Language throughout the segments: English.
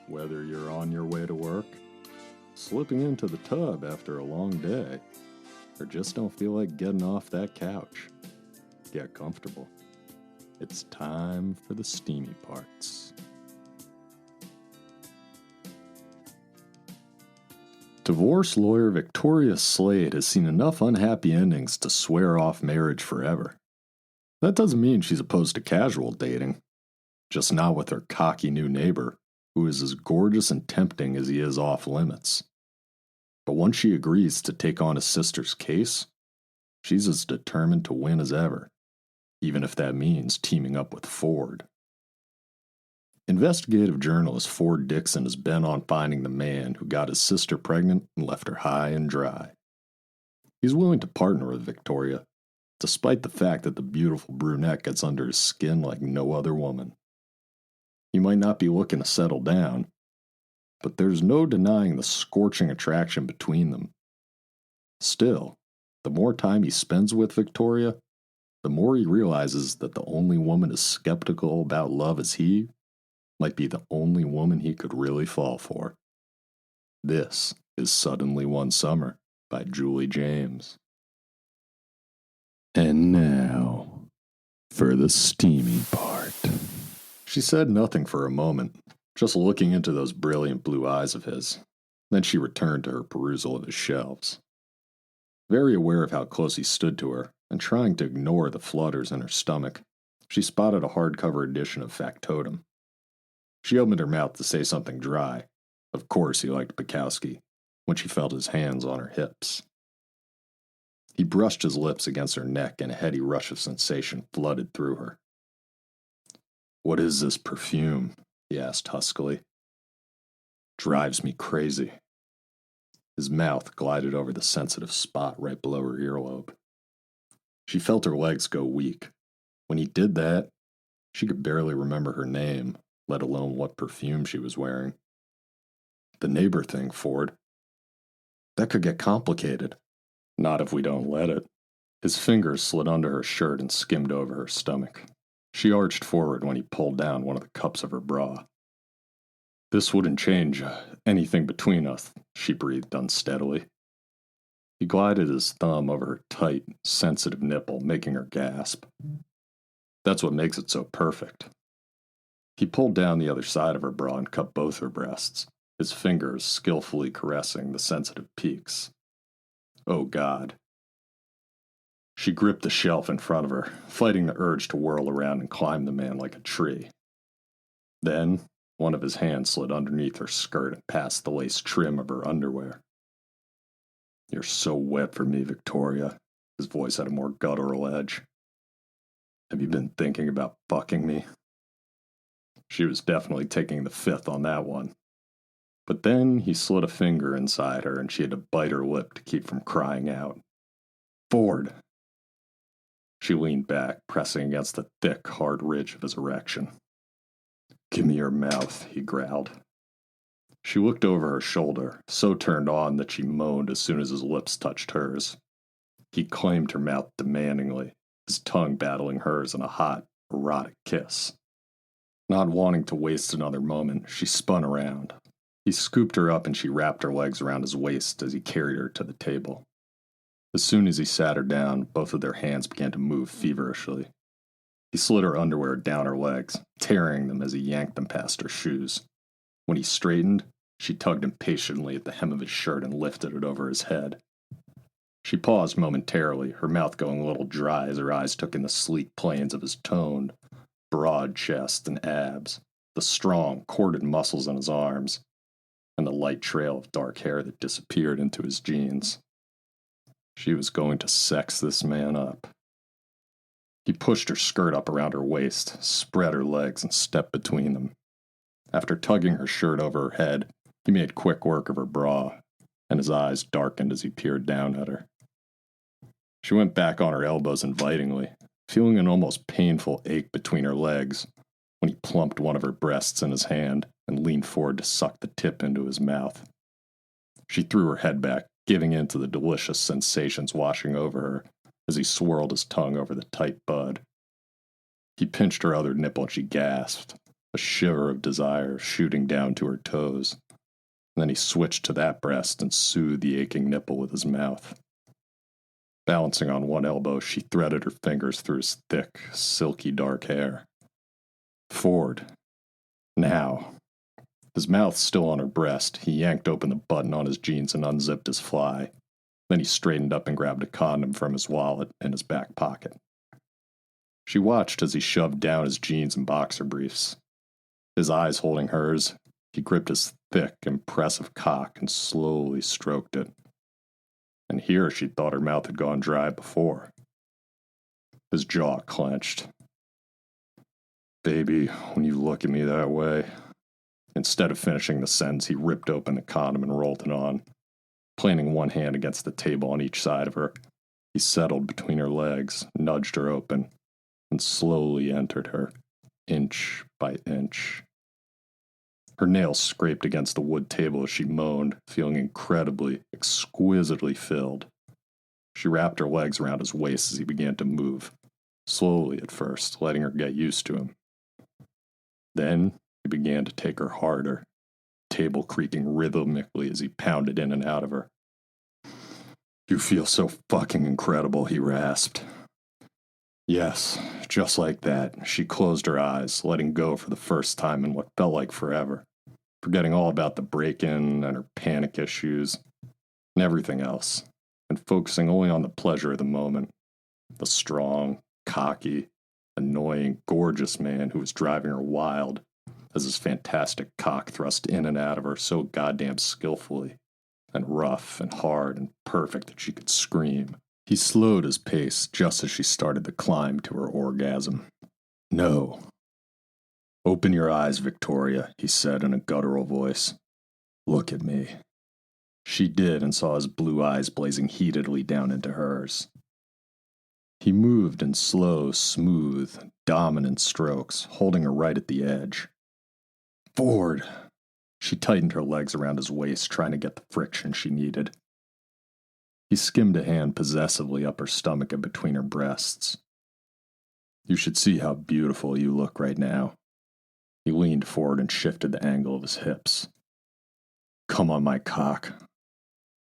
Whether you're on your way to work, slipping into the tub after a long day, or just don't feel like getting off that couch, get comfortable. It's time for the steamy parts. Divorce lawyer Victoria Slade has seen enough unhappy endings to swear off marriage forever. That doesn't mean she's opposed to casual dating, just not with her cocky new neighbor, who is as gorgeous and tempting as he is off limits. But once she agrees to take on his sister's case, she's as determined to win as ever, even if that means teaming up with Ford. Investigative journalist Ford Dixon is bent on finding the man who got his sister pregnant and left her high and dry. He's willing to partner with Victoria, despite the fact that the beautiful brunette gets under his skin like no other woman. He might not be looking to settle down, but there's no denying the scorching attraction between them. Still, the more time he spends with Victoria, the more he realizes that the only woman as skeptical about love as he might be the only woman he could really fall for. This is Suddenly One Summer by Julie James. And now, for the steamy part. She said nothing for a moment, just looking into those brilliant blue eyes of his. Then she returned to her perusal of his shelves. Very aware of how close he stood to her, and trying to ignore the flutters in her stomach, she spotted a hardcover edition of Factotum. She opened her mouth to say something dry. Of course he liked Bukowski, when she felt his hands on her hips. He brushed his lips against her neck and a heady rush of sensation flooded through her. "What is this perfume?" he asked huskily. "Drives me crazy." His mouth glided over the sensitive spot right below her earlobe. She felt her legs go weak. When he did that, she could barely remember her name, let alone what perfume she was wearing. "The neighbor thing, Ford. That could get complicated." "Not if we don't let it." His fingers slid under her shirt and skimmed over her stomach. She arched forward when he pulled down one of the cups of her bra. "This wouldn't change anything between us," she breathed unsteadily. He glided his thumb over her tight, sensitive nipple, making her gasp. "That's what makes it so perfect." He pulled down the other side of her bra and cut both her breasts, his fingers skillfully caressing the sensitive peaks. Oh, God. She gripped the shelf in front of her, fighting the urge to whirl around and climb the man like a tree. Then, one of his hands slid underneath her skirt and past the lace trim of her underwear. "You're so wet for me, Victoria." His voice had a more guttural edge. "Have you been thinking about fucking me?" She was definitely taking the fifth on that one. But then he slid a finger inside her and she had to bite her lip to keep from crying out. "Ford!" She leaned back, pressing against the thick, hard ridge of his erection. "Give me your mouth," he growled. She looked over her shoulder, so turned on that she moaned as soon as his lips touched hers. He claimed her mouth demandingly, his tongue battling hers in a hot, erotic kiss. Not wanting to waste another moment, she spun around. He scooped her up and she wrapped her legs around his waist as he carried her to the table. As soon as he sat her down, both of their hands began to move feverishly. He slid her underwear down her legs, tearing them as he yanked them past her shoes. When he straightened, she tugged impatiently at the hem of his shirt and lifted it over his head. She paused momentarily, her mouth going a little dry as her eyes took in the sleek planes of his toned, broad chest and abs, the strong, corded muscles in his arms, and the light trail of dark hair that disappeared into his jeans. She was going to sex this man up. He pushed her skirt up around her waist, spread her legs, and stepped between them. After tugging her shirt over her head, he made quick work of her bra, and his eyes darkened as he peered down at her. She went back on her elbows invitingly, feeling an almost painful ache between her legs, when he plumped one of her breasts in his hand and leaned forward to suck the tip into his mouth. She threw her head back, giving in to the delicious sensations washing over her as he swirled his tongue over the tight bud. He pinched her other nipple and she gasped. a shiver of desire shooting down to her toes. And then he switched to that breast and soothed the aching nipple with his mouth. Balancing on one elbow, she threaded her fingers through his thick, silky dark hair. Ford. Now. His mouth still on her breast, he yanked open the button on his jeans and unzipped his fly. Then he straightened up and grabbed a condom from his wallet in his back pocket. She watched as he shoved down his jeans and boxer briefs. His eyes holding hers, he gripped his thick, impressive cock and slowly stroked it. And here she thought her mouth had gone dry before. His jaw clenched. Baby, when you look at me that way. Instead of finishing the sentence, he ripped open the condom and rolled it on. Planting one hand against the table on each side of her, he settled between her legs, nudged her open, and slowly entered her, inch by inch. Her nails scraped against the wood table as she moaned, feeling incredibly, exquisitely filled. She wrapped her legs around his waist as he began to move, slowly at first, letting her get used to him. Then he began to take her harder, table creaking rhythmically as he pounded in and out of her. You feel so fucking incredible, he rasped. Yes, just like that, she closed her eyes, letting go for the first time in what felt like forever, forgetting all about the break-in and her panic issues and everything else, and focusing only on the pleasure of the moment, the strong, cocky, annoying, gorgeous man who was driving her wild as his fantastic cock thrust in and out of her so goddamn skillfully, and rough and hard and perfect that she could scream. He slowed his pace just as she started the climb to her orgasm. No. Open your eyes, Victoria, he said in a guttural voice. Look at me. She did and saw his blue eyes blazing heatedly down into hers. He moved in slow, smooth, dominant strokes, holding her right at the edge. Ford! She tightened her legs around his waist, trying to get the friction she needed. He skimmed a hand possessively up her stomach and between her breasts. You should see how beautiful you look right now. He leaned forward and shifted the angle of his hips. Come on my cock.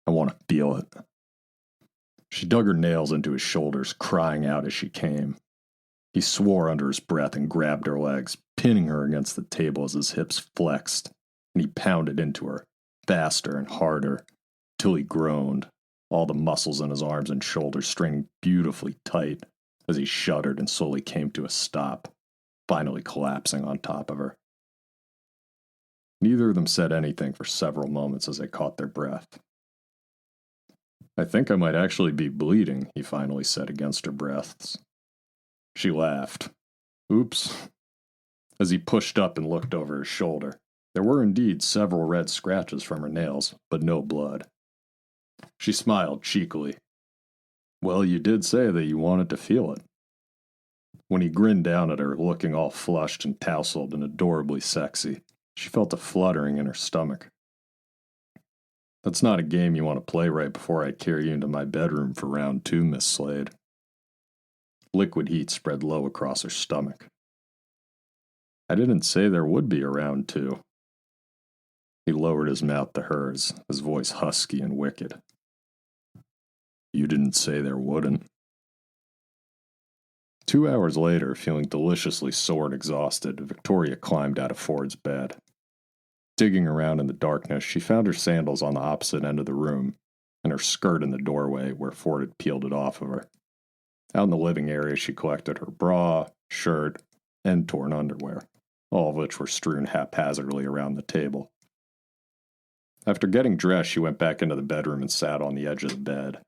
I want to feel it. She dug her nails into his shoulders, crying out as she came. He swore under his breath and grabbed her legs, pinning her against the table as his hips flexed, and he pounded into her, faster and harder, till he groaned, all the muscles in his arms and shoulders straining beautifully tight as he shuddered and slowly came to a stop, finally collapsing on top of her. Neither of them said anything for several moments as they caught their breath. I think I might actually be bleeding, he finally said against her breaths. She laughed. Oops. As he pushed up and looked over his shoulder, there were indeed several red scratches from her nails, but no blood. She smiled cheekily. Well, you did say that you wanted to feel it. When he grinned down at her, looking all flushed and tousled and adorably sexy, she felt a fluttering in her stomach. That's not a game you want to play right before I carry you into my bedroom for round 2, Miss Slade. Liquid heat spread low across her stomach. I didn't say there would be a round 2. He lowered his mouth to hers, his voice husky and wicked. You didn't say there wouldn't. 2 hours later, feeling deliciously sore and exhausted, Victoria climbed out of Ford's bed. Digging around in the darkness, she found her sandals on the opposite end of the room, and her skirt in the doorway where Ford had peeled it off of her. Out in the living area, she collected her bra, shirt, and torn underwear, all of which were strewn haphazardly around the table. After getting dressed, she went back into the bedroom and sat on the edge of the bed.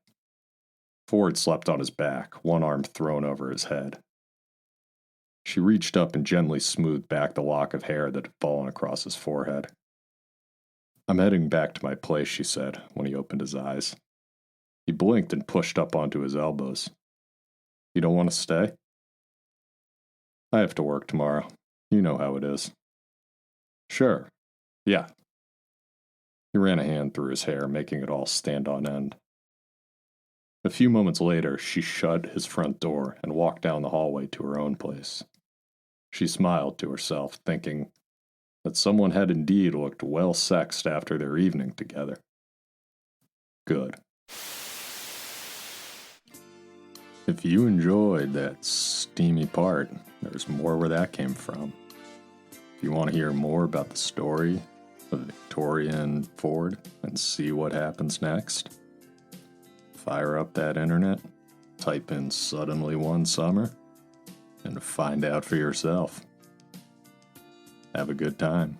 Ford slept on his back, one arm thrown over his head. She reached up and gently smoothed back the lock of hair that had fallen across his forehead. I'm heading back to my place, she said, when he opened his eyes. He blinked and pushed up onto his elbows. You don't want to stay? I have to work tomorrow. You know how it is. Sure. Yeah. He ran a hand through his hair, making it all stand on end. A few moments later, she shut his front door and walked down the hallway to her own place. She smiled to herself, thinking, that someone had indeed looked well sexed after their evening together. Good. If you enjoyed that steamy part, there's more where that came from. If you want to hear more about the story of Victoria and Ford and see what happens next, fire up that internet, type in "suddenly one summer," and find out for yourself. Have a good time.